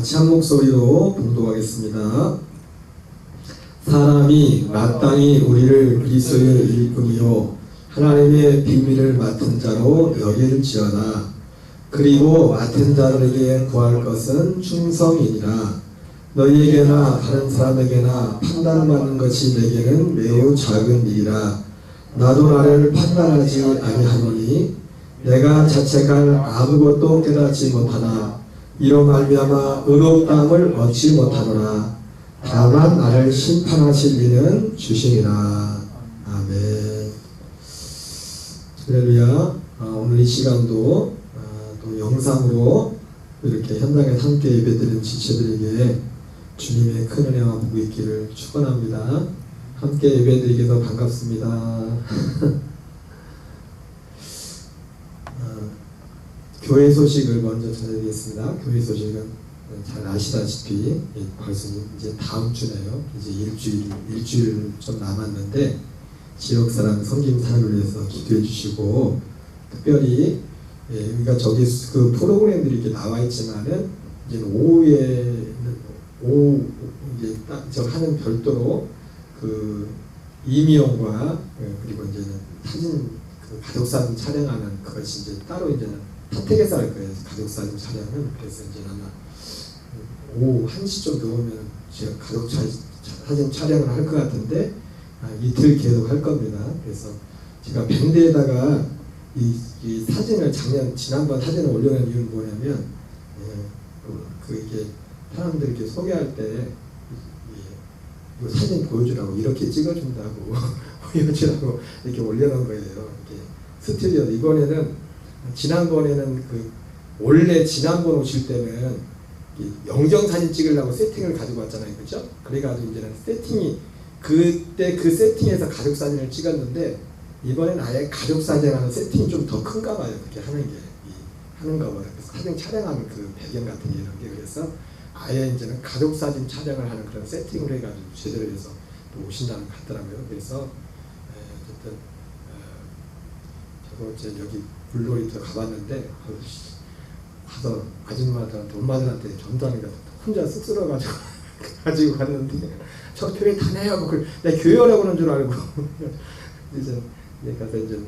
같이 한 목소리로 봉독하겠습니다. 사람이 마땅히 우리를 그리스도의 일꾼이요 하나님의 비밀을 맡은 자로 여길지어다. 그리고 맡은 자들에게 구할 것은 충성이니라. 너희에게나 다른 사람에게나 판단받는 것이 내게는 매우 작은 일이라. 나도 나를 판단하지 아니하노니 내가 자책할 아무것도 깨닫지 못하나 이로 말미암아 의롭다함을 얻지 못하노라. 다만 나를 심판하실 이는 주시니라. 아멘. 할렐루야. 오늘 이 시간도 또 영상으로 이렇게 현장에 함께 예배드리는 지체들에게 주님의 큰 은혜와 복이 있기를 축원합니다. 함께 예배드리게도 반갑습니다. 교회 소식을 먼저 전해드리겠습니다. 교회 소식은 잘 아시다시피 벌써 이제 다음 주네요. 이제 일주일 좀 남았는데 지역사랑 섬김 사역을 위해서 기도해 주시고, 특별히 우리가 저기 그 프로그램들이 이렇게 나와 있지만은 이제 오후 이제 딱 저 하는 별도로 그 이미용과 그리고 이제는 사진 그 가족사진 촬영하는 그것이 이제 따로 이제는 타택에서 할 거예요. 가족사진 촬영은. 그래서 이제 아마 오후 1시쯤 넘으면 제가 가족사진 촬영을 할 것 같은데 이틀 계속 할 겁니다. 그래서 제가 밴드에다가 이 사진을 지난번 사진을 올려놓은 이유는 뭐냐면 이게 사람들에게 소개할 때 이 사진 보여주라고 이렇게 찍어준다고 보여주라고 이렇게 올려놓은 거예요. 이렇게 스튜디오 이번에는 지난번에는 원래 지난번 오실 때는 영정 사진 찍으려고 세팅을 가지고 왔잖아요, 그렇죠? 그래가지고 이제는 세팅이 그때 그 세팅에서 가족 사진을 찍었는데 이번엔 아예 가족 사진하는 세팅이 좀 더 큰가 봐요. 그렇게 하는가 봐요. 그래서 사진 촬영하는 그 배경 같은 게 이런 게 그래서 아예 이제는 가족 사진 촬영을 하는 그런 세팅을 해가지고 제대로 해서 또 오신다는 것 같더라고요. 그래서 어쨌든 저도 이제 여기 물놀이터 가봤는데 가서 아줌마들한테 엄마들한테 전도하니까 혼자 쑥스러워가지고 가지고 갔는데 저 교회 다녀요. 내가 교회 오라고 하는 줄 알고 이제 가서 이제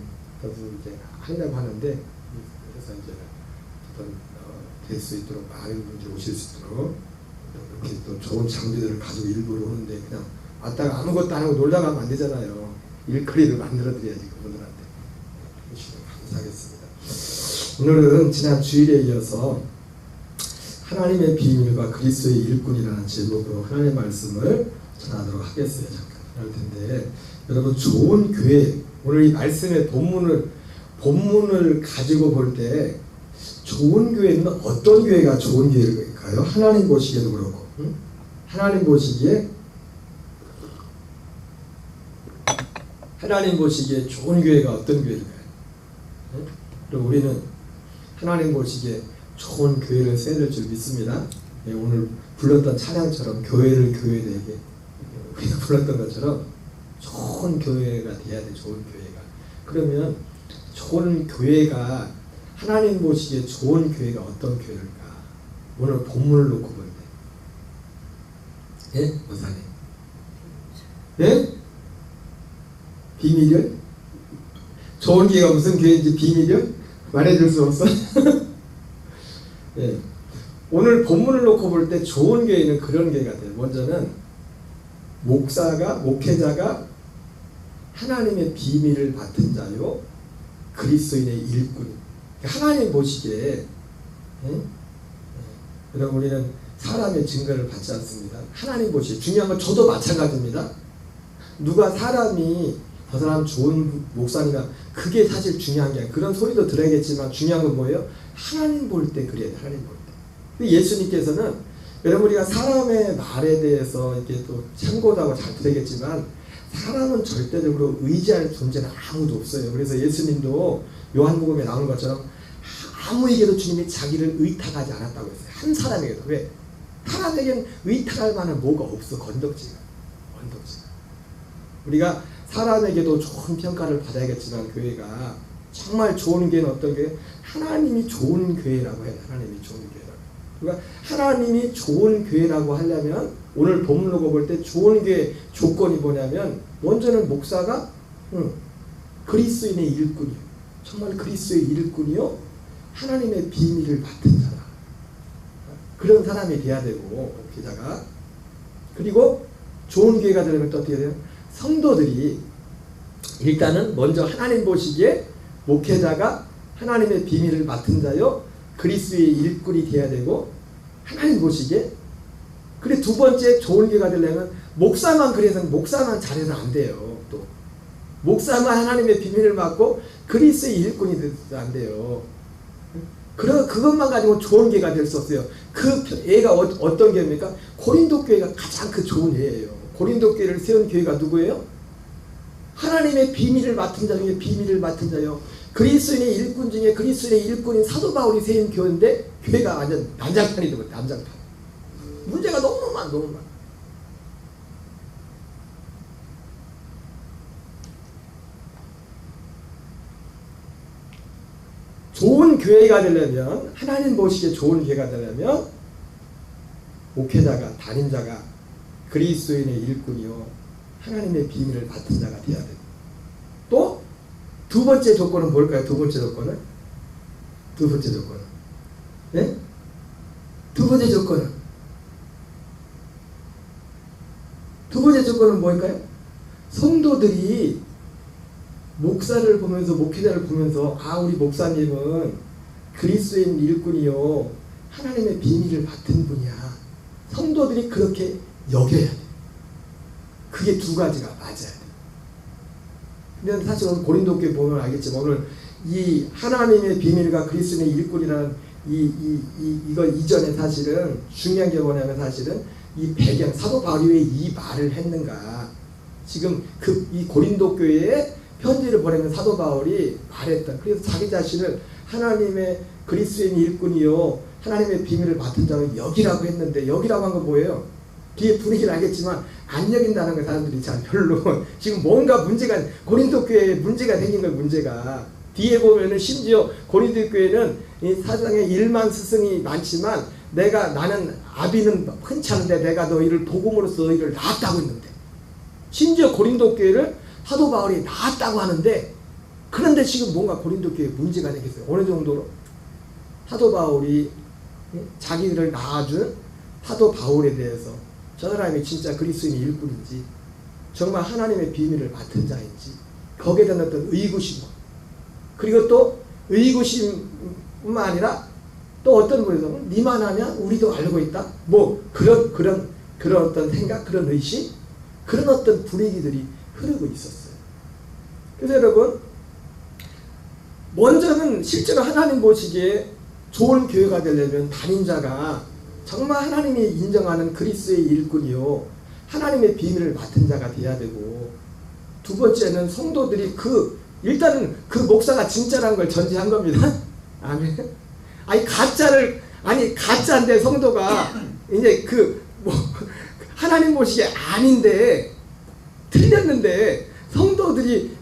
하려고 하는데 그래서 이제 될 수 있도록 많은 분들이 오실 수 있도록 이렇게 또 좋은 장비들을 가지고 일부러 오는데 그냥 왔다가 아무것도 안 하고 놀다 가면 안 되잖아요. 일거리를 만들어 드려야지 그분들한테. 감사하겠습니다. 오늘은 지난 주일에 이어서 하나님의 비밀과 그리스도의 일꾼이라는 제목으로 하나님의 말씀을 전하도록 하겠어요. 잠깐 할 텐데 여러분 좋은 교회 오늘 이 말씀의 본문을 가지고 볼 때 좋은 교회는 어떤 교회가 좋은 교회일까요? 하나님 보시기에도 그렇고 하나님 보시기에 좋은 교회가 어떤 교회일까요? 그리고 우리는 하나님 보시기에 좋은 교회를 세워야 될 줄 믿습니다. 오늘 불렀던 찬양처럼 교회를 교회되게 우리가 불렀던 것처럼 좋은 교회가 돼야 돼. 좋은 교회가. 그러면 좋은 교회가 하나님 보시기에 좋은 교회가 어떤 교회일까? 오늘 본문을 놓고 볼 때. 예? 무사님. 예? 비밀이요? 좋은 교회가 무슨 교회인지 비밀이요? 말해줄 수 없어? 예. 오늘 본문을 놓고 볼 때 좋은 교회는 그런 교회가 돼요. 먼저는 목회자가 하나님의 비밀을 맡은 자요 그리스도인의 일꾼. 하나님 보시기에 여러분 우리는 사람의 증거를 받지 않습니다. 하나님 보시기에 중요한 건 저도 마찬가지입니다. 누가 사람이 저 사람 좋은 목사니까 그게 사실 중요한 게 아니라 그런 소리도 들어야겠지만 중요한 건 뭐예요? 하나님 볼 때 그래요. 하나님 볼 때. 예수님께서는 여러분 우리가 사람의 말에 대해서 이렇게 또 참고도 하고 잘 들어야겠지만 사람은 절대적으로 의지할 존재는 아무도 없어요. 그래서 예수님도 요한복음에 나오는 것처럼 아무에게도 주님이 자기를 의탁하지 않았다고 했어요. 한 사람에게도. 왜? 사람에게는 의탁할 만한 뭐가 없어. 건덕지가. 우리가 사람에게도 좋은 평가를 받아야겠지만 교회가 정말 좋은 교회는 어떤 교회? 하나님이 좋은 교회라고 해요. 하나님이 좋은 교회라고. 그러니까 하나님이 좋은 교회라고 하려면 오늘 본문으로 볼 때 좋은 교회 조건이 뭐냐면 먼저는 목사가 그리스도인의 일꾼이요. 정말 그리스도의 일꾼이요. 하나님의 비밀을 맡은 사람. 그런 사람이 돼야 되고 목회자가. 그리고 좋은 교회가 되려면 또 어떻게 돼요? 성도들이 일단은 먼저 하나님 보시기에 목회자가 하나님의 비밀을 맡은 자요. 그리스도의 일꾼이 돼야 되고 하나님 보시기에. 그리고 두 번째 좋은 교회가 되려면 목사만 잘해서 안 돼요. 또 목사만 하나님의 비밀을 맡고 그리스도의 일꾼이 돼서 안 돼요. 그것만 가지고 좋은 교회가 될 수 없어요. 그 예가 어떤 교회입니까? 고린도 교회가 가장 그 좋은 예예요. 고린도 교회를 세운 교회가 누구예요? 하나님의 비밀을 맡은 자 중에 비밀을 맡은 자요. 그리스도인의 일꾼 중에 그리스도인의 일꾼인 사도 바울이 세운 교회인데 교회가 완전 난장판이 되고 난장판. 문제가 너무 많아. 좋은 교회가 되려면 하나님 보시기에 좋은 교회가 되려면 목회자가 담임자가 그리스도인의 일꾼이요 하나님의 비밀을 맡은 자가 되어야 되고 또 두 번째 조건은 뭘까요? 두 번째 조건은 네? 두 번째 조건은 뭘까요? 성도들이 목사를 보면서 목회자를 보면서 우리 목사님은 그리스도인 일꾼이요 하나님의 비밀을 맡은 분이야. 성도들이 그렇게 여겨야 돼. 그게 두 가지가 맞아야 돼. 근데 사실 오늘 고린도 교회 보면 알겠지만 오늘 이 하나님의 비밀과 그리스도인의 일꾼이라는 이걸 이전에 사실은 중요한 게 뭐냐면 사실은 이 배경 사도 바울이 왜 이 말을 했는가. 지금 이 고린도 교회에 편지를 보내면 사도 바울이 말했다. 그래서 자기 자신을 하나님의 그리스도인 일꾼이요 하나님의 비밀을 맡은 자로 여기라고 했는데 여기라고 한 건 뭐예요? 뒤에 분위기를 알겠지만 안 여긴다는 거 사람들이 잘 별로 지금 뭔가 문제가 고린도 교회에 문제가 생긴 거예요. 문제가 뒤에 보면은 심지어 고린도 교회는 이 사상에 1만 스승이 많지만 나는 아비는 흔치 않은데 내가 너희를 복음으로써 너희를 낳았다고 했는데 심지어 고린도 교회를 사도 바울이 낳았다고 하는데 그런데 지금 뭔가 고린도 교회에 문제가 생겼어요. 어느 정도로 사도 바울이 자기를 낳아준 사도 바울에 대해서 저 사람이 진짜 그리스도인의 일꾼인지 정말 하나님의 비밀을 맡은 자인지 거기에 대한 어떤 의구심 그리고 또 의구심뿐만 아니라 또 어떤 분에서 니만 하냐 우리도 알고 있다 뭐 그런 어떤 생각 그런 의심 그런 어떤 분위기들이 흐르고 있었어요. 그래서 여러분 먼저는 실제로 하나님 보시기에 좋은 교회가 되려면 담임자가 정말 하나님이 인정하는 그리스도의 일꾼이요 하나님의 비밀을 맡은 자가 돼야 되고 두 번째는 성도들이 일단은 그 목사가 진짜라는 걸 전제한 겁니다. 아멘. 가짜인데 성도가 이제 하나님 보시기에 아닌데 틀렸는데 성도들이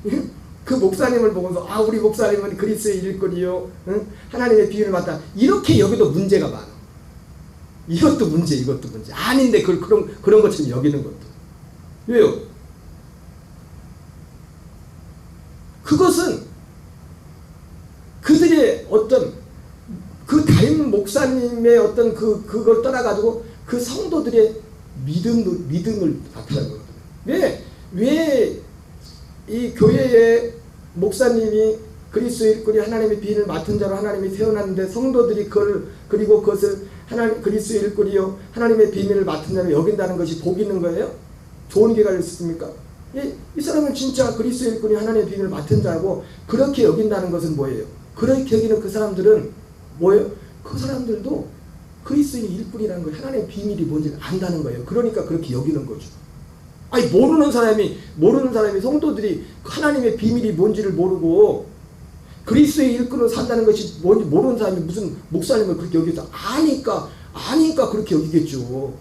그 목사님을 보고서 우리 목사님은 그리스도의 일꾼이요 하나님의 비밀을 맡다 이렇게 여기도 문제가 많아. 이것도 문제 아닌데 그런 것처럼 여기는 것도 왜요? 그것은 그들의 어떤 그 담임 목사님의 어떤 그걸 떠나가지고 그 성도들의 믿음을 바탕으로 거거든요. 왜 이 교회의 목사님이 그리스도의 일꾼이 하나님의 비밀을 맡은 자로 하나님이 세워놨는데 성도들이 그리고 그것을 그리스도의 일꾼이요 하나님의 비밀을 맡은 자로 여긴다는 것이 복 있는 거예요? 좋은 교회가 있습니까? 이 사람은 진짜 그리스도의 일꾼이 하나님의 비밀을 맡은 자고 그렇게 여긴다는 것은 뭐예요? 그렇게 여기는 그 사람들은 뭐예요? 그 사람들도 그리스도의 일꾼이라는 거 하나님의 비밀이 뭔지 안다는 거예요. 그러니까 그렇게 여기는 거죠. 모르는 사람이 성도들이 하나님의 비밀이 뭔지를 모르고 그리스도의 일꾼으로 산다는 것이 뭔지 모르는 사람이 무슨 목사님을 그렇게 여기서 아니까 그렇게 여기겠죠.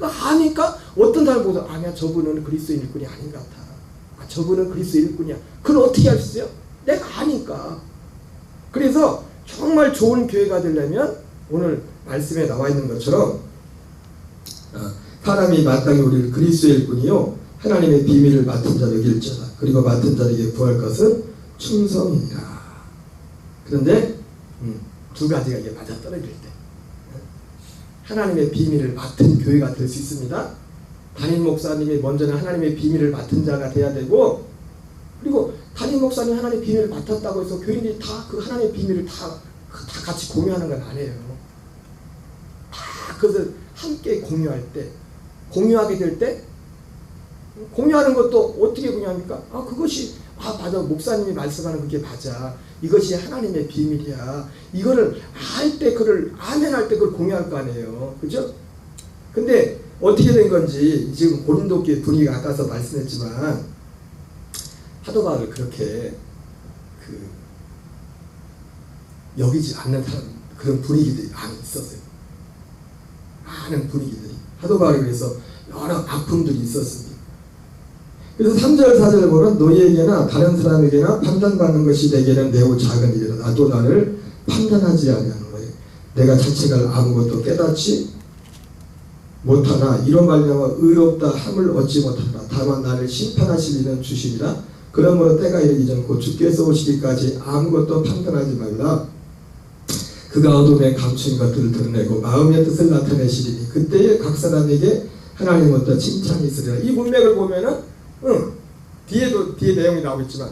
아니까 어떤 사람을 보고서 아니야 저분은 그리스도의 일꾼이 아닌 것 같아. 저분은 그리스도의 일꾼이야. 그걸 어떻게 알 수 있어요? 내가 아니까. 그래서 정말 좋은 교회가 되려면 오늘 말씀에 나와 있는 것처럼 사람이 마땅히 우리를 그리스도의 일꾼이요 하나님의 비밀을 맡은 자로 여길지어다. 그리고 맡은 자에게 구할 것은 충성이니라. 그런데 두 가지가 이게 맞아떨어질 때 하나님의 비밀을 맡은 교회가 될 수 있습니다. 담임 목사님이 먼저는 하나님의 비밀을 맡은 자가 돼야 되고, 그리고 담임 목사님 하나님의 비밀을 맡았다고 해서 교인들이 다 그 하나님의 비밀을 다 같이 공유하는 건 아니에요. 다 그것을 함께 공유할 때, 공유하게 될 때, 공유하는 것도 어떻게 공유합니까? 그것이 맞아, 목사님이 말씀하는 그게 맞아, 이것이 하나님의 비밀이야, 이거를 할 때, 그를 아멘할 때 그걸 공유할 거 아니에요. 그죠? 근데 어떻게 된 건지 지금 고린도 교회 분위기가 아까서 말씀했지만 사도 바울을 그렇게 여기지 않는 그런 분위기들이 많이 있었어요. 많은 분위기들이 사도 바울에 대해서 여러 아픔들이 있었습니다. 그래서 3절 4절을 보면 너희에게나 다른 사람에게나 판단받는 것이 내게는 매우 작은 일이라. 나도 나를 판단하지 아니하는 거예요. 내가 자체가 아무것도 깨닫지 못하나 이런 말미암아 의롭다 함을 얻지 못한다. 다만 나를 심판하실 이는 주시리라. 그러므로 때가 이르기 전 곧 주께서 오시기까지 아무것도 판단하지 말라. 그가 어둠에 감춘 것들을 드러내고 마음의 뜻을 나타내시리니 그때에 각 사람에게 하나님부터 칭찬이 있으리라. 이 문맥을 보면은 뒤에 내용이 나오겠지만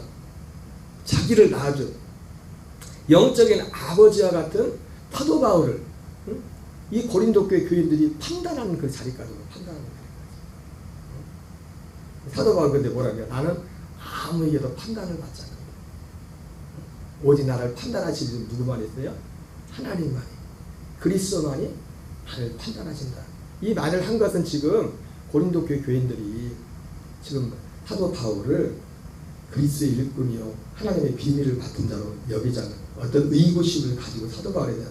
자기를 낳아줘 영적인 아버지와 같은 사도 바울을 이 고린도 교회 교인들이 판단하는 그 자리까지 판단하는 거예요. 사도 바울 근데 뭐라고요? 나는 아무에게도 판단을 받지 않는다. 오직 나를 판단하시는 누구만 있어요? 하나님만이, 그리스도만이 나를 판단하신다. 이 말을 한 것은 지금 고린도 교회 교인들이 지금 사도 바울을 그리스도의 일꾼이요 하나님의 비밀을 맡은 자로 여기지 않는 어떤 의구심을 가지고 사도 바울에 대한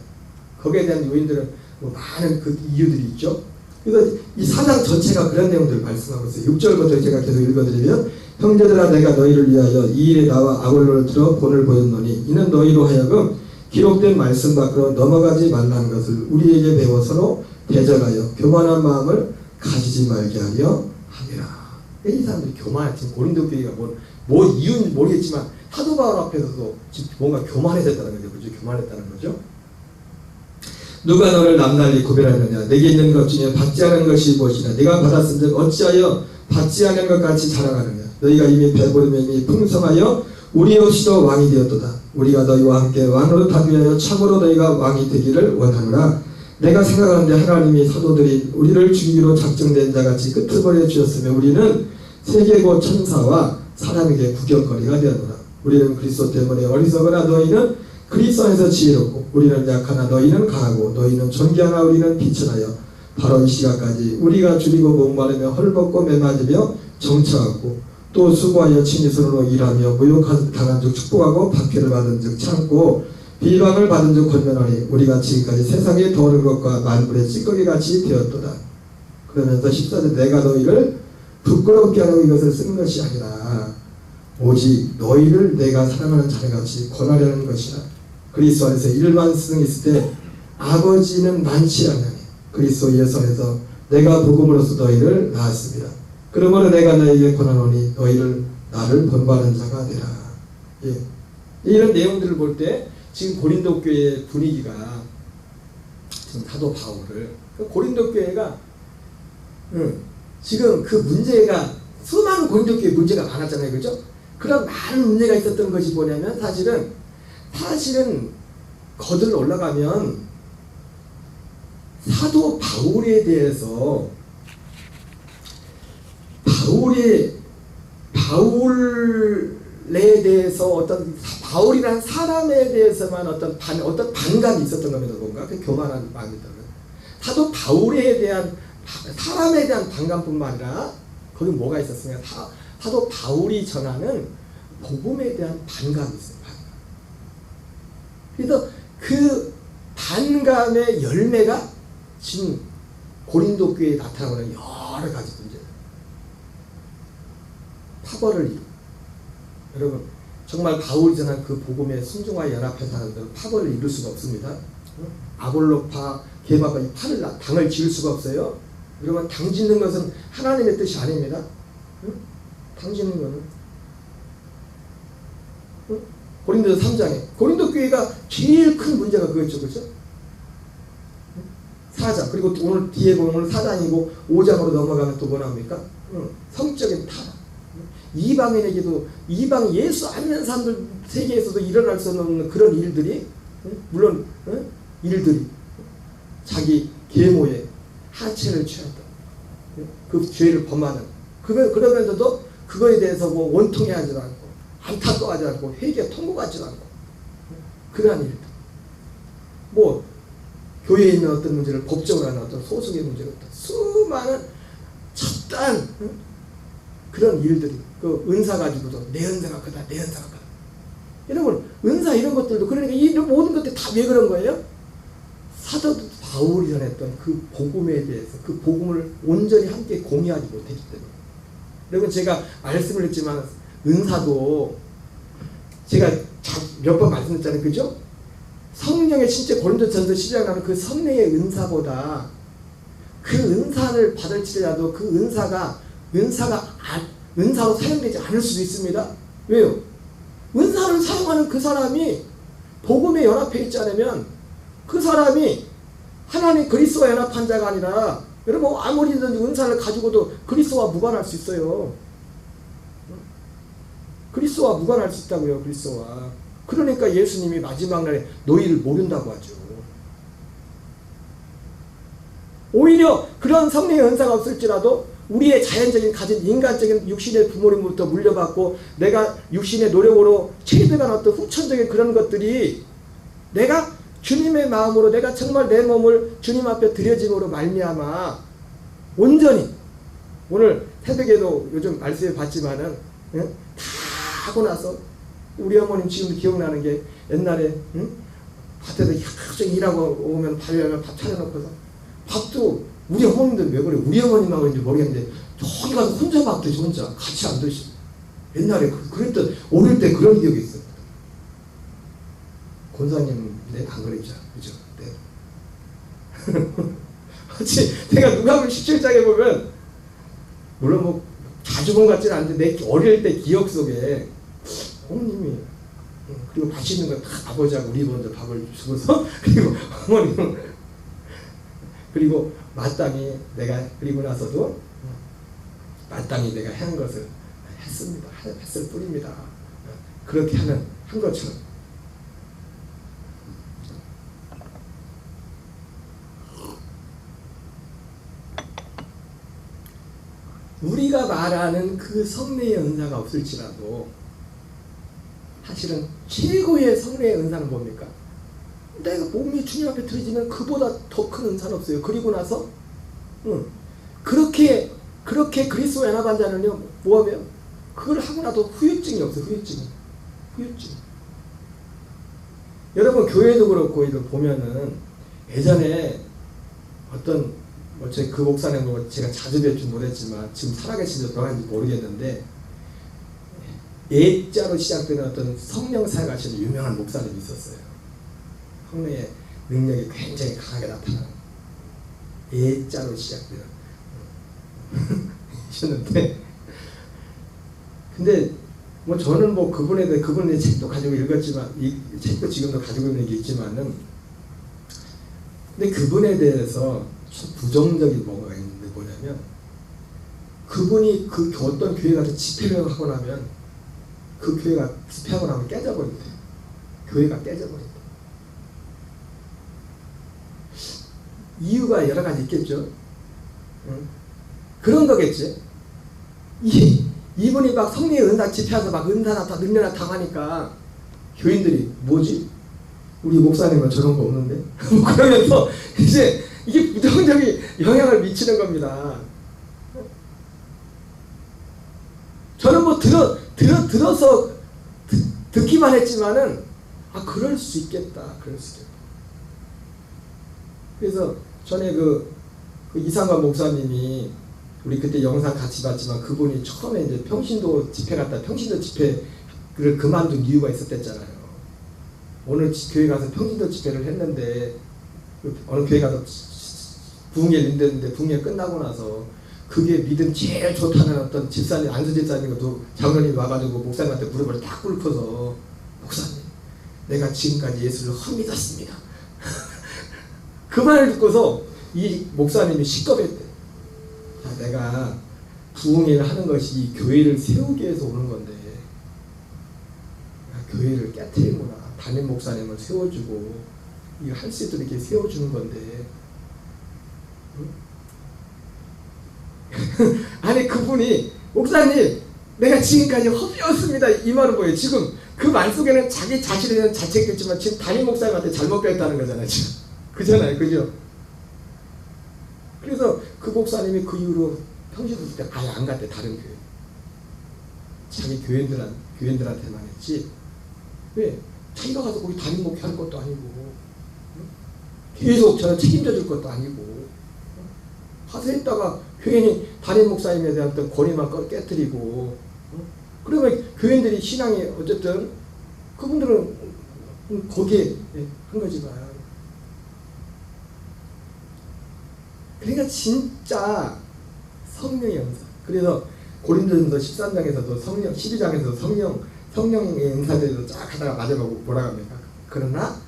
거기에 대한 요인들은 많은 그 이유들이 있죠. 그래서 이 4장 전체가 그런 내용들을 말씀하고 있어요. 6절부터 제가 계속 읽어드리면 형제들아 내가 너희를 위하여 이 일에 나와 아볼로를 들어 본을 보였노니 이는 너희로 하여금 기록된 말씀 밖으로 넘어가지 말라는 것을 우리에게 배워 서로 대적하여 교만한 마음을 가지지 말게 하려 함이라. 이 사람들이 교만했지. 고린도 교회가 뭐 이유는 모르겠지만 사도 바울 앞에서도 지금 뭔가 교만해졌다는 거죠. 그죠? 교만했다는 거죠. 누가 너를 남달리 구별하느냐? 내게 있는 것 중에 받지 않은 것이 무엇이냐? 네가 받았은즉 어찌하여 받지 않은 것 같이 자랑하느냐? 너희가 이미 배부르며 이미 풍성하여 우리 없이도 왕이 되었도다. 우리가 너희와 함께 왕으로 타비하여 참으로 너희가 왕이 되기를 원하노라. 내가 생각하는데 하나님이 사도들이 우리를 죽이기로 작정된 자같이 끝을 벌여 주셨으며 우리는 세계고 천사와 사람에게 구경거리가 되었노라. 우리는 그리스도 때문에 어리석으나 너희는 그리스도 안에서 지혜롭고 우리는 약하나 너희는 강하고 너희는 존귀하나 우리는 비천하여 바로 이 시간까지 우리가 줄이고 목마르며 헐벗고 매맞으며 정처하고 또 수고하여 친히 손으로 일하며 무욕당한 즉 축복하고 박해를 받은 즉 참고 비방을 받은 즉 권면하니 우리가 지금까지 세상에 더러운 것과 만물의 찌꺼기같이 되었도다. 그러면서 14절 내가 너희를 부끄럽게 하려고 이것을 쓴 것이 아니라 오직 너희를 내가 사랑하는 자녀같이 권하려는 것이라. 그리스도 안에서 일반 스승이 있을 때 아버지는 많지 않으니 그리스도 예수 안에서 내가 복음으로써 너희를 낳았습니다. 그러므로 내가 너희에게 권하노니 너희를 나를 본받는 자가 되라. 예. 이런 내용들을 볼 때 지금 고린도 교회의 분위기가 지금 사도 바울을 고린도 교회가 지금 그 문제가 수많은 고린도 교회 문제가 많았잖아요. 그죠? 그런 많은 문제가 있었던 것이 뭐냐면 사실은 거들러 올라가면 사도 바울에 대해서 바울에 대해서 어떤 바울이라는 사람에 대해서만 어떤 반감이 있었던 겁니다. 뭔가 그 교만한 마음이 있던 거예요. 사도 바울에 대한 사람에 대한 반감뿐만 아니라 거기 뭐가 있었으면 사도 바울이 전하는 복음에 대한 반감이 있어요. 그래서 그 반감의 열매가 지금 고린도 교회에 나타나는 여러 가지 문제들. 파벌을 이루. 여러분 정말 바울이 전한 그 복음에 순종하여 연합해서 하는 데는 파벌을 이룰 수가 없습니다. 아볼로파, 개밥과 이 당을 지을 수가 없어요. 그러면 당 짓는 것은 하나님의 뜻이 아닙니다. 응? 당 짓는 거는 응? 고린도서 3장에 고린도 교회가 제일 큰 문제가 그거죠, 그렇죠? 사자. 그리고 오늘 뒤에 보면 오늘 4장이고 5장으로 넘어가면 또 뭐 나옵니까? 성적인 타락. 이방인에게도 이방 예수 안 믿는 사람들 세계에서도 일어날 수 없는 그런 일들이 물론 일들이 자기 계모에 하체를 취한다. 그 죄를 범하는 그러면서도 그거에 대해서 뭐 원통해하지도 않고 안타까워하지 않고 회개 통곡하지도 않고 그러한 일들. 뭐 교회에 있는 어떤 문제를 법적으로 하는 어떤 소속의 문제를 수많은 첩단 그런 일들이 그 은사 가지고도 내 은사가 크다 내 은사가 크다 여러분 은사 이런 것들도 그러니까 이 모든 것들 다 왜 그런 거예요? 사도 바울이 전했던 그 복음에 대해서 그 복음을 온전히 함께 공유하지 못했기 때문에 여러분 제가 말씀을 했지만 은사도 제가 몇 번 말씀드렸잖아요. 그죠? 성령의 진짜 고린도전서 시작하는 그 성령의 은사보다 그 은사를 받을지라도 그 은사로 사용되지 않을 수도 있습니다. 왜요? 은사를 사용하는 그 사람이 복음에 연합해 있지 않으면 그 사람이 하나님 그리스도와 연합한 자가 아니라 여러분 아무리든지 은사를 가지고도 그리스도와 무관할 수 있어요. 그리스도와 무관할 수 있다고요. 그리스도와. 그러니까 예수님이 마지막 날에 너희를 모른다고 하죠. 오히려 그런 성령의 은사가 없을지라도 우리의 자연적인 가진 인간적인 육신의 부모님부터 물려받고 내가 육신의 노력으로 체득한 어떤 후천적인 그런 것들이 내가 주님의 마음으로 내가 정말 내 몸을 주님 앞에 드려짐으로 말미암아 온전히 오늘 새벽에도 요즘 말씀에 봤지만은 다 하고 나서 우리 어머님 지금도 기억나는 게 옛날에 밭에서 계속 일하고 오면 밥이면 밥 차려놓고서 밥도 우리 어머님들 왜 그래? 우리 어머님만 그런지 모르겠는데 저기 가서 혼자 밥 드시 혼자 같이 안 드시. 옛날에 그랬던 어릴 때 그런 기억이 있어요. 권사님 안 그랬죠, 그죠? 네. 내가 누가복음 17장에 보면 물론 뭐 자주 본 것 같지는 않은데 내 어릴 때 기억 속에 어머님이 그리고 맛있는 거 다 아버지하고 우리 먼저 밥을 주고서 그리고 어머님 그리고 마땅히 내가 그리고 나서도 마땅히 내가 한 것을 했습니다. 했을 뿐입니다. 그렇게 한 것처럼 우리가 말하는 그 성례의 은사가 없을지라도 사실은 최고의 성례의 은사는 뭡니까? 내가 몸이 주님 앞에 드려지면 그보다 더 큰 은사는 없어요. 그리고 나서 그렇게 그리스도에 연합한 자는요 뭐하면 그걸 하고 나도 후유증이 없어요. 후유증. 여러분 교회도 그렇고 이거 보면은 예전에 어떤 뭐 그 목사님 뭐 제가 자주 뵙지 못했지만 지금 살아계신지 돌아가는지 모르겠는데 예자로 시작되는 어떤 성령 사역하시는 유명한 목사님이 있었어요. 성령의 능력이 굉장히 강하게 나타나는 예자로 시작되는 이셨는데 근데 뭐 저는 뭐 그분의 책도 가지고 읽었지만 이 책도 지금도 가지고 있는 게 있지만은 근데 그분에 대해서 부정적인 뭔가가 있는데 뭐냐면 그분이 그 어떤 교회 가서 집회를 하고 나면 그 교회가 집회하고 나면 깨져버린대요. 교회가 깨져버린다. 이유가 여러 가지 있겠죠. 그런 거겠지. 이분이 막 성령의 은사 집회하서 막 능력 나타나니까 교인들이 뭐지? 우리 목사님은 저런 거 없는데? 그러면서 이제 이게 부정적인 영향을 미치는 겁니다. 저는 뭐 들어서 듣기만 했지만은 그럴 수 있겠다. 그래서 전에 그 이상관 목사님이 우리 그때 영상 같이 봤지만 그분이 처음에 이제 평신도 집회 갔다 평신도 집회를 그만둔 이유가 있었댔잖아요. 오늘 교회 가서 평신도 집회를 했는데 어느 교회 가서 부흥회 인도했는데 부흥회 끝나고 나서 그게 믿음 제일 좋다는 어떤 집사님, 안수 집사님도 장로님이 와가지고 목사님한테 무릎을 딱 꿇고서 목사님, 내가 지금까지 예수를 헛믿었습니다. 그 말을 듣고서 이 목사님이 시겁했대. 자, 내가 부흥회를 하는 것이 이 교회를 세우기 위해서 오는 건데 교회를 깨트리구나. 담임 목사님을 세워주고 이거 할 수 있도록 이렇게 세워주는 건데 아니 그분이 목사님 내가 지금까지 허비였습니다 이 말은 뭐예요? 지금 그 말 속에는 자기 자신에 대한 자책도 있지만 지금 담임 목사님한테 잘못 가했다는 거잖아요. 지금 그잖아요, 그죠? 그래서 그 목사님이 그 이후로 평시도 때 아예 안 갔대. 다른 교회 자기 교인들한테만 했지. 왜? 자기가 가서 거기 담임 목회할 것도 아니고 계속 저를 책임져 줄 것도 아니고 가서 했다가 교인이 담임 목사님에 대한 어떤 권위만 깨뜨리고 그러면 교인들이 신앙이 어쨌든 그분들은 거기에 한 거지만 그러니까 진짜 성령의 은사. 그래서 고린도전서 13장에서도 성령, 12장에서도 성령의 은사들도 쫙 하다가 마지막으로 뭐라고 합니까? 그러나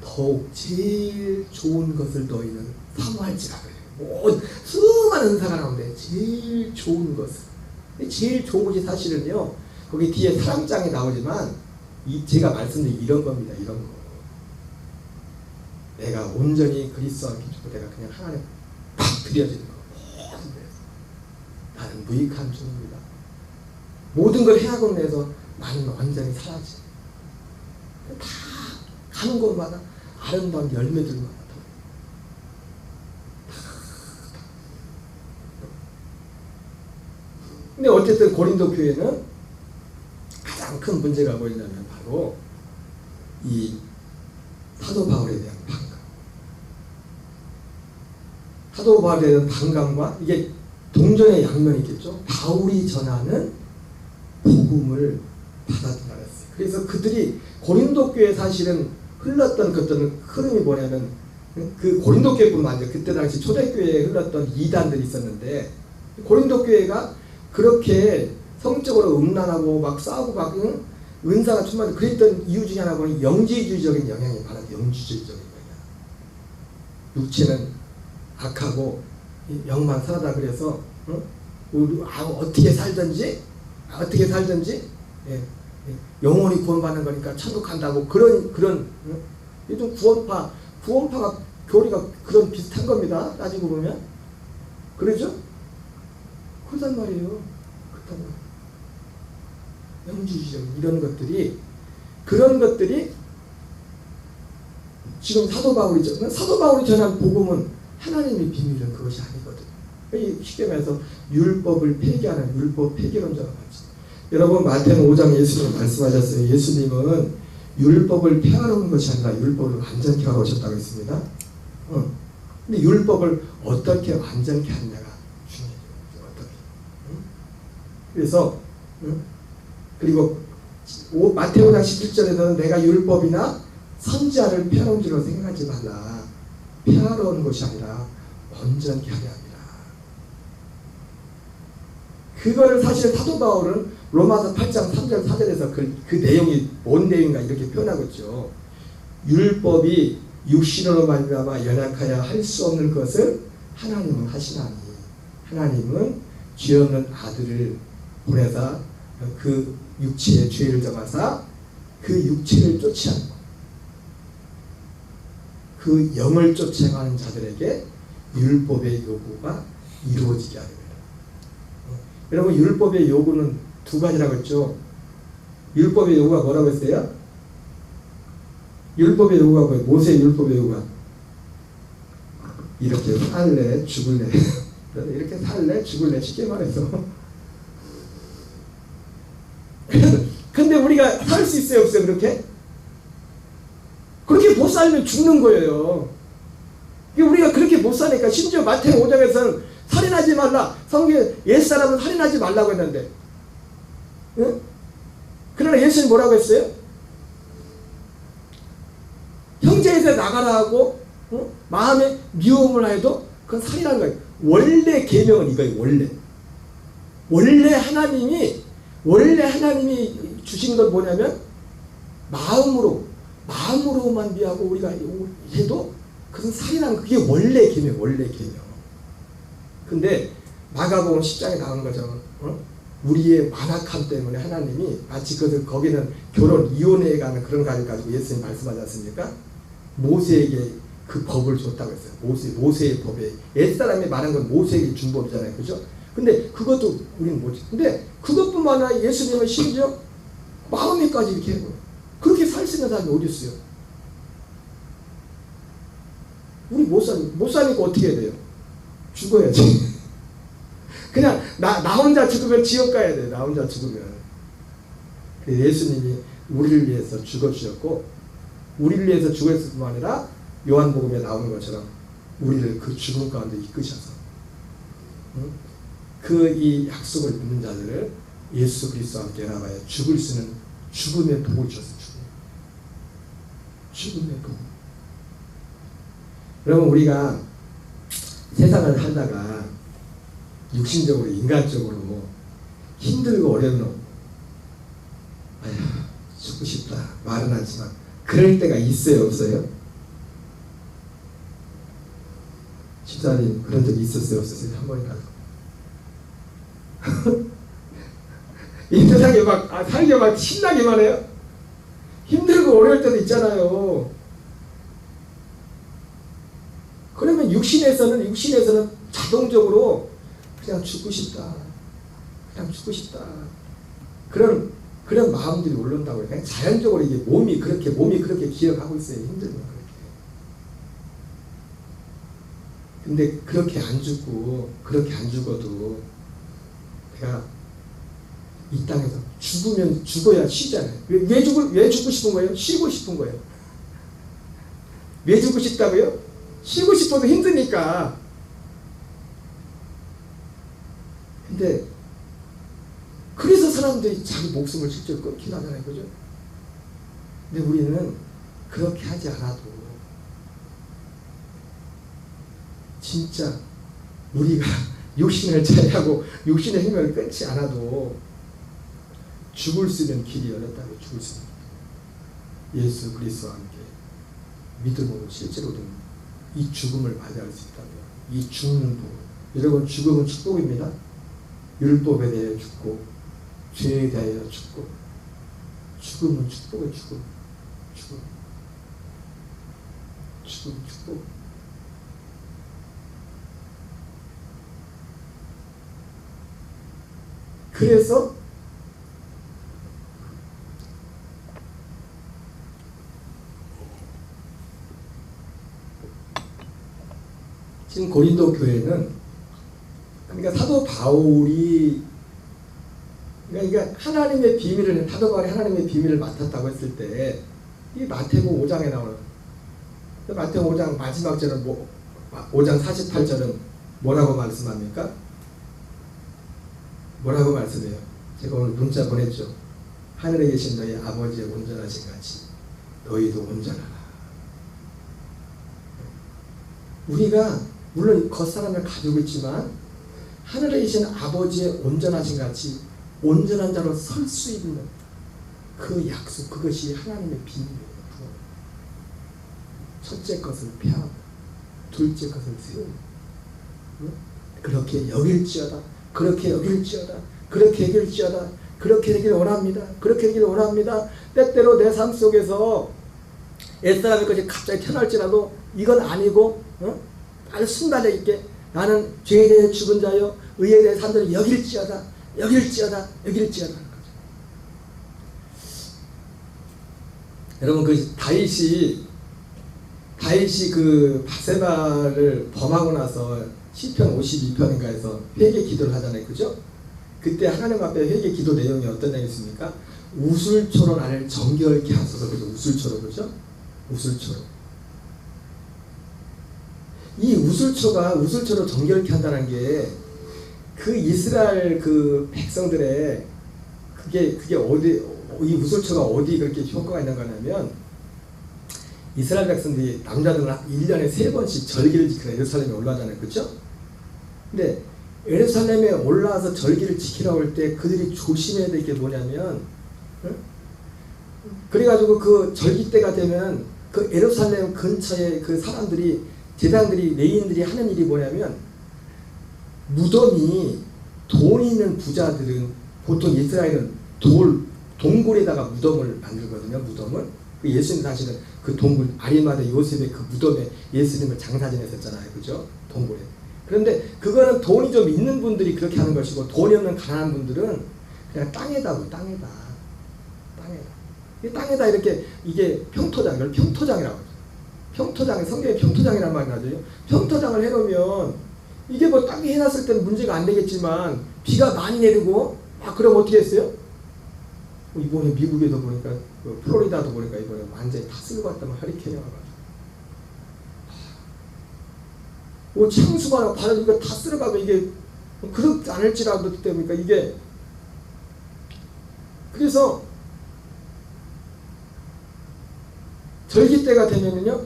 더욱 제일 좋은 것을 너희는 사모할지라 그래요. 수많은 은사가 나오는데 제일 좋은 것을. 제일 좋은 것이 사실은요. 거기 뒤에 사랑장이 나오지만 제가 말씀드린 이런 겁니다. 이런 거. 내가 온전히 그리스도와 기초로 내가 그냥 하나님 팍 드려지는 거. 나는 무익한 종입니다. 모든 걸 해하고 내서 나는 완전히 사라져. 다 가는 곳마다 아름다운 열매들만 나타나. 근데 어쨌든 고린도 교회는 가장 큰 문제가 뭐냐면 바로 이 사도 바울에 대한 반감. 사도 바울에 대한 반감과 이게 동전의 양면이 있겠죠. 바울이 전하는 복음을 받아들였어요. 그래서 그들이 고린도 교회 사실은 흘렀던 그 어떤 흐름이 뭐냐면 그 고린도 교회뿐만 아니라 그때 당시 초대교회에 흘렀던 이단들이 있었는데 고린도 교회가 그렇게 성적으로 음란하고 막 싸우고 막 은사가 충만히 그랬던 이유 중에 하나는 영지주의적인 영향이 바로 영지주의적인 영향. 육체는 악하고 영만 선하다 그래서 어떻게 살든지 영원히 구원받는 거니까 천국 간다고 그런 요즘 구원파가 교리가 그런 비슷한 겁니다. 따지고 보면 그러죠? 그렇단 말이에요. 그렇단 말이에요. 영주의적 그런 것들이 지금 사도 바울이 전한 복음은 하나님의 비밀은 그것이 아니거든요. 쉽게 말해서 율법을 폐기하는 율법 폐기론자가 맞죠. 여러분 마태는 5장 예수님 말씀하셨어요. 예수님은 율법을 폐하는 것이 아니라 율법을 완전케 하러 오셨다고 했습니다. 근데 율법을 어떻게 완전케 하느냐가 중요해요. 어떻게. 그래서 그리고 마태 5장 17절에서는 내가 율법이나 선지자를 폐하는 줄로 생각하지 말라. 폐하러 오는 것이 아니라 온전케 하려 합니다. 그거를 사실 사도 바울은 로마서 8장 3절 4절에서 그 내용이 뭔 내용인가 이렇게 표현하고 있죠. 율법이 육신으로 말미암아 연약하여 할 수 없는 것을 하나님은 하시나니 하나님은 죄 없는 아들을 보내사 그 육체의 죄를 정하사 그 육체를 쫓아하는 그 영을 쫓아가는 자들에게 율법의 요구가 이루어지게 하렵니다. 여러분 율법의 요구는 두 가지라고 했죠. 율법의 요구가 뭐라고 했어요? 율법의 요구가 뭐예요? 모세의 율법의 요구가 이렇게 살래 죽을래 이렇게 살래 죽을래 쉽게 말해서 근데 우리가 살 수 있어요 없어요? 그렇게 못 살면 죽는 거예요. 우리가 그렇게 못 사니까 심지어 마태복음 5장에서는 살인하지 말라. 성경에 옛사람은 살인하지 말라고 했는데 응? 그러나 예수님 뭐라고 했어요? 형제에서 나가라 하고 마음에 미움을 해도 그건 살이라는 거예요. 원래 계명은 이거예요. 원래 하나님이 주신 건 뭐냐면 마음으로만 미하고 우리가 해도 그것은 살이라는 그게 원래 계명. 근데 마가복음 10장에 나오는 것처럼 우리의 완악함 때문에 하나님이 마치 거기는 결혼 이혼에 가는 그런 가정 가지고 예수님 말씀하지 않습니까? 모세에게 그 법을 줬다고 했어요. 모세의 법에 옛사람이 말한 건 모세에게 준 법이잖아요. 그죠? 근데 그것도 우리는 뭐지? 근데 그것뿐만 아니라 예수님은 심지어 마음에까지 이렇게 해요. 그렇게 살 수 있는 사람이 어디 있어요? 우리 못 사니까 어떻게 해야 돼요? 죽어야지. 그냥 나 혼자 죽으면 지옥 가야 돼. 나 혼자 죽으면. 예수님이 우리를 위해서 죽어주셨고 우리를 위해서 죽었을 뿐만 아니라 요한복음에 나오는 것처럼 우리를 그 죽음 가운데 이끄셔서 그 이 약속을 믿는 자들을 예수 그리스도와 함께 연합하여 죽을 수 있는 죽음의 복을 주셨어요. 죽음의 복. 여러분 우리가 세상을 살다가 육신적으로 인간적으로 힘들고 어려운 아휴 죽고 싶다 말은 하지만 그럴 때가 있어요 없어요? 집사님 그런 적 있었어요 없었어요? 한 번이라도. 이 세상에 살기 막 신나기만 해요? 힘들고 어려울 때도 있잖아요. 그러면 육신에서는 자동적으로 그냥 죽고 싶다. 그런 마음들이 올라온다고 해요. 그냥 자연적으로 이게 몸이 그렇게 기억하고 있어요. 힘들면 그렇게. 근데 그렇게 안 죽어도 내가 이 땅에서 죽어야 쉬잖아요. 왜 죽고 싶은 거예요? 쉬고 싶은 거예요. 왜 죽고 싶다고요? 쉬고 싶어도 힘드니까. 근데 그래서 사람들이 자기 목숨을 실제로 끊긴 하잖아요. 그죠? 근데 우리는 그렇게 하지 않아도 진짜 우리가 육신을 제하고 육신의 힘을 끊지 않아도 죽을 수 있는 길이 열렸다고. 죽을 수 있는 길. 예수 그리스도와 함께 믿음으로 실제로도 이 죽음을 맞이할 수 있다고요. 이 죽는 복. 여러분 죽음은 축복입니다. 율법에 대해 죽고 죄에 대하여 죽고 죽음은 축복의 죽음. 축복. 그래서 지금 고린도 교회는 그러니까 사도 바울이 그러니까 하나님의 비밀을 사도 바울이 하나님의 비밀을 맡았다고 했을 때 이 마태복음 5장에 나오는 마태복음 5장 마지막 절은 5장 48절은 뭐라고 말씀합니까? 뭐라고 말씀해요? 제가 오늘 문자 보냈죠. 하늘에 계신 너희 아버지의 온전하신 같이 너희도 온전하라. 우리가 물론 겉사람을 가지고 있지만 하늘에 계신 아버지의 온전하신 같이 온전한 자로 설 수 있는 그 약속, 그것이 하나님의 비밀이에요. 첫째 것을 폐하고 둘째 것을 세우고 그렇게 여길지어다. 그렇게 되기를 원합니다. 때때로 내 삶 속에서 옛사람의 것이 갑자기 태어날지라도 이건 아니고 아주 순간에 있게 나는 죄에 대해 죽은 자여 의에 대해 산 자를 여길지어다 하는 거죠. 여러분 그 다윗이 그 바세바를 범하고 나서 시편 52편인가에서 회개 기도를 하잖아요. 그죠? 그때 하나님 앞에 회개 기도 내용이 어떤 내용이었습니까? 우슬초로 나를 정결케 하소서. 그죠? 우슬초로. 그죠? 우슬초로. 이 우슬초로 정결케 한다는 게 그 이스라엘 그 백성들의 그게 어디 이 우슬초가 어디 그렇게 효과가 있는 거냐면 이스라엘 백성들이 남자들은 1년에 3번씩 절기를 지키러 예루살렘에 올라가잖아요. 그렇죠? 근데 예루살렘에 올라와서 절기를 지키러 올 때 그들이 조심해야 될 게 뭐냐면, 응? 그래가지고 그 절기 때가 되면 그 예루살렘 근처에 그 사람들이, 제사장들이, 레위인들이 하는 일이 뭐냐면, 무덤이, 돈 있는 부자들은 보통 이스라엘은 동굴에다가 무덤을 만들거든요. 무덤을. 그 예수님 사실은 그 동굴, 아리마대 요셉의 그 무덤에 예수님을 장사 지냈었잖아요. 그죠? 동굴에. 그런데 그거는 돈이 좀 있는 분들이 그렇게 하는 것이고, 돈이 없는 가난한 분들은 그냥 땅에다. 땅에다 이렇게, 이게 평토장, 이걸 평토장이라고 하죠. 평토장, 성경에 평토장이라는 말이 나죠. 평토장을 해놓으면 이게 뭐 땅에 해놨을 때는 문제가 안 되겠지만, 비가 많이 내리고 그럼 어떻게 했어요? 이번에 미국에도 보니까, 플로리다도 보니까 이번에 완전히 다 쓸고 왔다면 허리케인이 와가지고 창수가 받으니까 다 쓸어가고, 이게 그렇지 않을지라도 때문에 이게, 그래서 절기 때가 되면은요,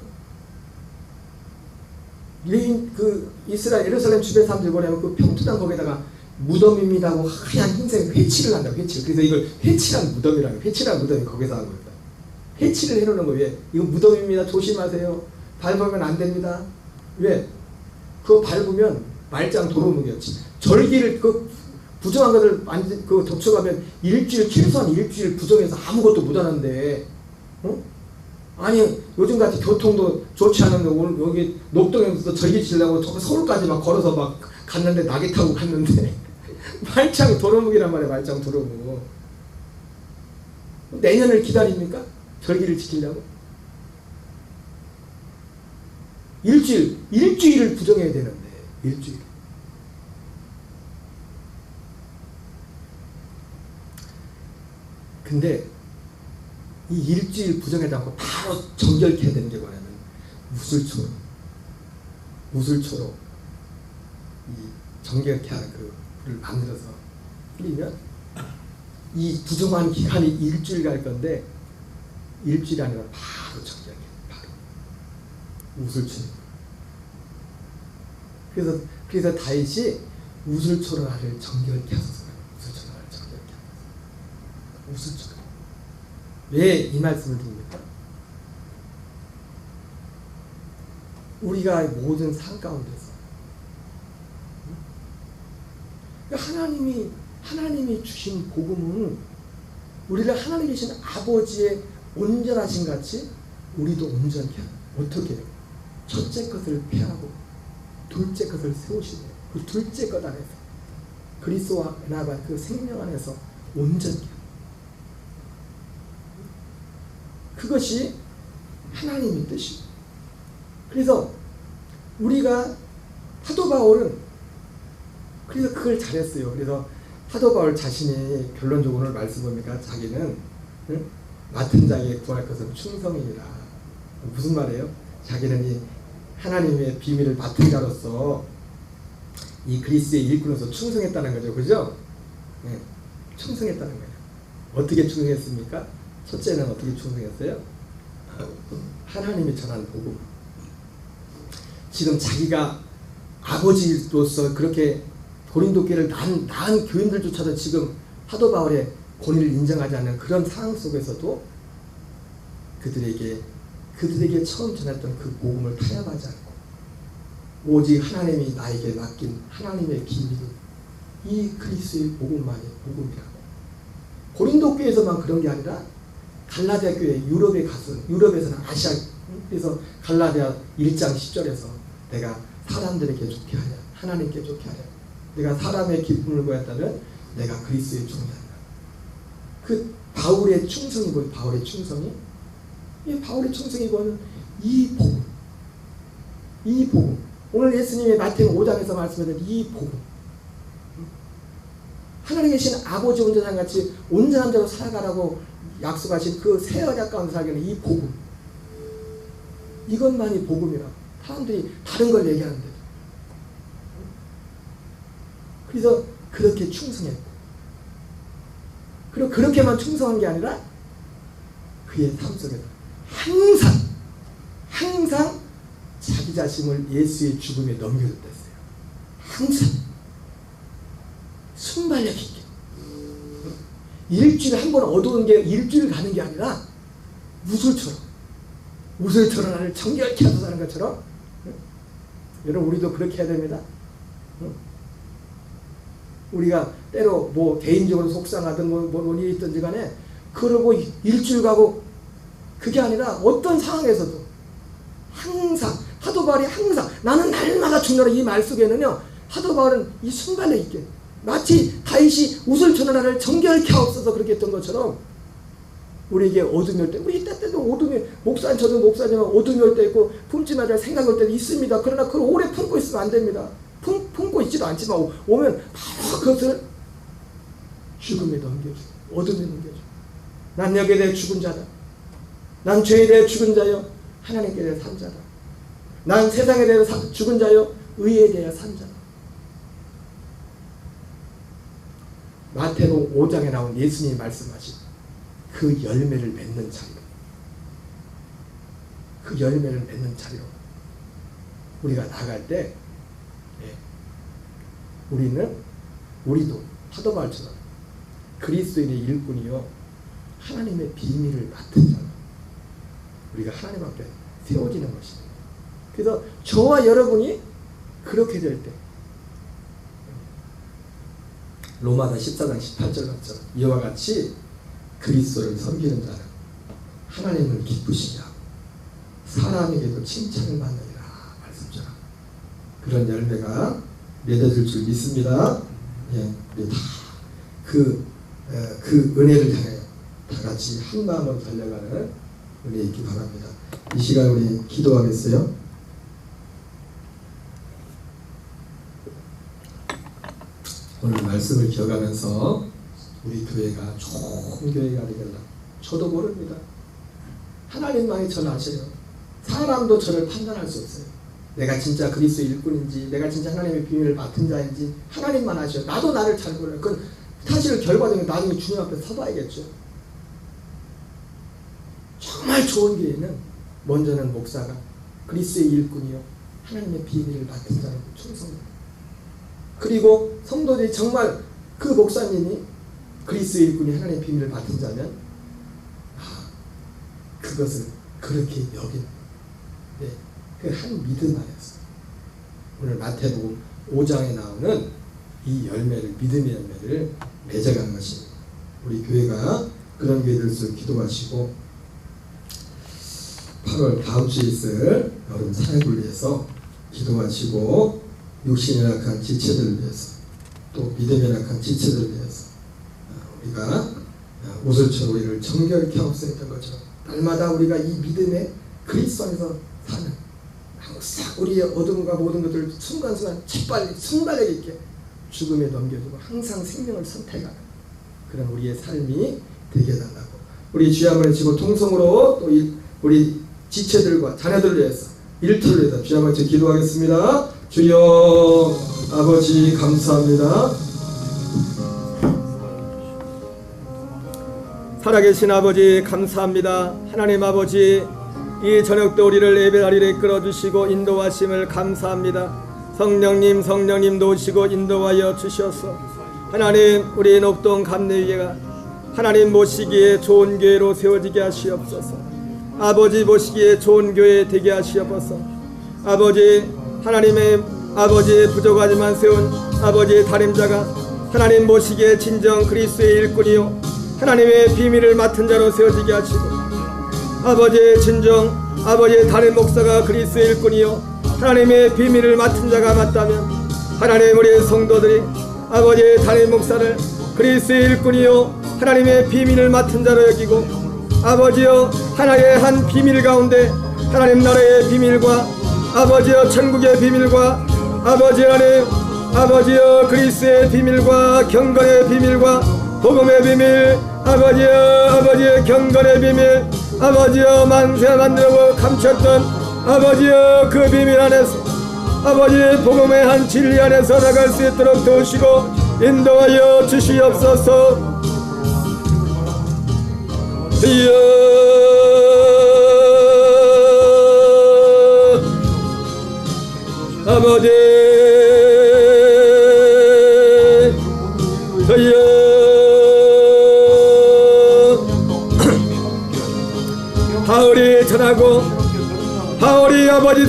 그 이스라엘 예루살렘 주변 사람들 뭐냐면 그 평토장 거기다가 무덤입니다 하고 하얀 흰색 회칠을 한다고. 회칠. 그래서 이걸 회칠한 무덤이라고. 회칠한 무덤이 거기서 하는 겁니다. 회칠을 해놓는 거예요. 왜? 이거 무덤입니다. 조심하세요. 밟으면 안 됩니다. 왜? 그거 밟으면 말짱 도루묵이요. 절기를 그 부정한 것을 그 덮쳐가면 최소한 일주일 부정해서 아무것도 못하는데, 아니 요즘같이 교통도 좋지 않은데 오늘 여기 녹동에서 절기 지려고 서울까지 막 걸어서 막 갔는데, 낙이 타고 갔는데 말짱 도루묵이란 말이에요. 말짱 도루묵. 내년을 기다립니까? 절기를 지키려고? 일주일을 부정해야 되는데, 일주일. 근데 이 일주일 부정하지 않고 바로 정결케 해야 되는 게 뭐냐면 우슬초로 이 정결케 하는 그 불을 만들어서 뿌리면 이 부정한 기간이 일주일 갈 건데, 일주일이 아니라 바로 정결케, 바로 우슬초. 그래서 다윗이 우슬초로 나를 정결케 하소서. 우슬초로 나를 정결케 하소서. 우슬초로. 왜 이 말씀을 드립니까? 우리가 모든 삶 가운데서 하나님이 주신 복음은 우리를 하나님 계신 아버지의 온전하신 같이 우리도 온전케 하는. 어떻게? 첫째 것을 폐하고 둘째 것을 세우시고, 그 둘째 것 안에서 그리스도와 나와 그 생명 안에서 온전케 하는. 그것이 하나님의 뜻이고, 그래서 우리가 사도 바울은 그래서 그걸 잘했어요. 그래서 사도 바울 자신이 결론적으로 말씀 보니까 자기는 맡은 자에게 구할 것은 충성이라. 무슨 말이에요? 자기는 이 하나님의 비밀을 맡은 자로서 이 그리스도의 일꾼으로서 충성했다는 거죠. 그죠? 네, 충성했다는 거예요. 어떻게 충성했습니까? 첫째는 어떻게 충성했어요? 하나님이 전한 복음. 지금 자기가 아버지로서 그렇게 고린도 교회를 낳은 교인들조차도 지금 사도 바울의 권위를 인정하지 않는 그런 상황 속에서도 그들에게 처음 전했던 그 복음을 타협하지 않고, 오직 하나님이 나에게 맡긴 하나님의 비밀은 이 그리스도의 복음만이 복음이라고. 고린도 교회에서만 그런 게 아니라 갈라디아 교회, 유럽에서는 아시아, 그래서 갈라디아 1장 10절에서 내가 사람들에게 좋게 하냐, 하나님께 좋게 하냐, 내가 사람의 기쁨을 구했다면 내가 그리스도의 종이 한다. 그 바울의 충성이 뭐예요? 바울의 충성이? 이 바울의 충성이 뭐는 이 복음. 오늘 예수님의 마태복음 5장에서 말씀하신 이 복음. 하나님 계신 아버지 온전한 같이 온전한 자로 살아가라고 약속하신 그 새 언약 가운데 살기는 이 복음. 이것만이 복음이라. 사람들이 다른 걸 얘기하는데. 그래서 그렇게 충성했고, 그리고 그렇게만 충성한 게 아니라 그의 삶 속에서 항상 항상 자기 자신을 예수의 죽음에 넘겨줬댔어요. 항상 순발력 있게. 일주일에 한 번 얻어온 게 일주일 가는 게 아니라 우술처럼 나를 정결케 하소서 하는 것처럼, 여러분 우리도 그렇게 해야 됩니다. 우리가 때로 뭐 개인적으로 속상하든 뭐 일이 있든지 간에 그러고 일주일 가고, 그게 아니라 어떤 상황에서도 항상 사도 바울이 항상 나는 날마다 죽노라 이 말 속에는요, 사도 바울은 이 순발력 있게, 마치 다윗이 우슬처럼 나를 정결케 하옵소서 그렇게 했던 것처럼, 우리에게 어둠이 올 때, 우리 때때도 어둠이, 저도 목사님은 어둠이 올 때 있고 품지 말아야 생각이 올 때도 있습니다. 그러나 그걸 오래 품고 있으면 안 됩니다. 품고 있지도 않지만 오면 바로 그것을 죽음에 넘겨줘, 어둠에 넘겨줘. 난 여기에 대해 죽은 자다. 난 죄에 대해 죽은 자요, 하나님께 대해 산 자다. 난 세상에 대해 죽은 자요, 의에 대해 산 자다. 마태복음 5장에 나온 예수님이 말씀하신 그 열매를 맺는 자리로, 그 열매를 맺는 자리로 우리가 나갈 때, 우리도 사도 바울처럼 그리스도인의 일꾼이요, 하나님의 비밀을 맡은 자로 우리가 하나님 앞에 세워지는 것입니다. 그래서 저와 여러분이 그렇게 될 때, 로마서 14장 18절 같죠. 이와 같이 그리스도를 섬기는 자는 하나님을 기쁘시게 하고 사람에게도 칭찬을 받느니라 말씀처럼 그런 열매가 맺어질 줄 믿습니다. 우리 다 그 은혜를 향해 다 같이 한 마음으로 달려가는 은혜 있기 바랍니다. 이 시간 우리 기도하겠어요. 오늘 말씀을 기억하면서 우리 교회가 좋은 교회가 되겠다. 저도 모릅니다. 하나님만이 저를 아셔요. 사람도 저를 판단할 수 없어요. 내가 진짜 그리스도의 일꾼인지, 내가 진짜 하나님의 비밀을 맡은 자인지 하나님만 아셔요. 나도 나를 잘 몰라요. 그건 사실 결과적으로 나중에 주님 앞에 서봐야겠죠. 정말 좋은 교회는 먼저는 목사가 그리스도의 일꾼이요, 하나님의 비밀을 맡은 자라고 충성합니다. 그리고 성도들이 정말 그 목사님이 그리스도의 일꾼이 하나님의 비밀을 맡은 자면 그것을 그렇게 여기는, 그 한 믿음 안에서 오늘 마태복음 5장에 나오는 이 열매를, 믿음의 열매를 맺어가는 것입니다. 우리 교회가 그런 교회 될 수 기도하시고, 8월 다음 주에 있을 여름 사역을 위해서 기도하시고, 육신에 약한 지체들을 위해서, 또 믿음에 약한 지체들을 위해서 우리가 우슬처럼 우리를 정결케 하옵소서 했던 것처럼 날마다 우리가 이 믿음의 그리스도 안에서 사는, 항상 우리의 어둠과 모든 것들을 순간순간 재빨리 순발력 있게 죽음에 넘겨주고 항상 생명을 선택하는 그런 우리의 삶이 되게 해달라고, 우리 주여 한번 외치고 통성으로 또 우리 지체들과 자녀들을 위해서, 일터를 위해서 주여 한번 외쳐 기도하겠습니다. 주여 아버지 감사합니다. 살아계신 아버지 감사합니다. 하나님 아버지, 이 저녁도 우리를 예배자리로 이끌어주시고 인도하심을 감사합니다. 성령님 도우시고 인도하여 주셔서 하나님, 우리 녹동 감리교회가 하나님 모시기에 좋은 교회로 세워지게 하시옵소서. 아버지 모시기에 좋은 교회 되게 하시옵소서. 아버지, 하나님의 아버지 부족하지만 세운 아버지의 다림자가 하나님 모시기에 진정 그리스도의 일꾼이요 하나님의 비밀을 맡은 자로 세워지게 하시고, 아버지의 진정 아버지의 다림 목사가 그리스도의 일꾼이요 하나님의 비밀을 맡은 자가 맞다면, 하나님 우리 성도들이 아버지의 다림 목사를 그리스도의 일꾼이요 하나님의 비밀을 맡은 자로 여기고, 아버지여 하나님의 한 비밀 가운데 하나님 나라의 비밀과 아버지여 천국의 비밀과 아버지 하나님, 아버지여 그리스도의 비밀과 경건의 비밀과 복음의 비밀, 아버지여 경건의 비밀, 아버지여 만세 만들고 감췄던 아버지여 그 비밀 안에서 아버지 복음의 한 진리 안에서 나갈 수 있도록 도우시고 인도하여 주시옵소서. 주여 아버지 저희여 하울이 전하고 하울이 아버지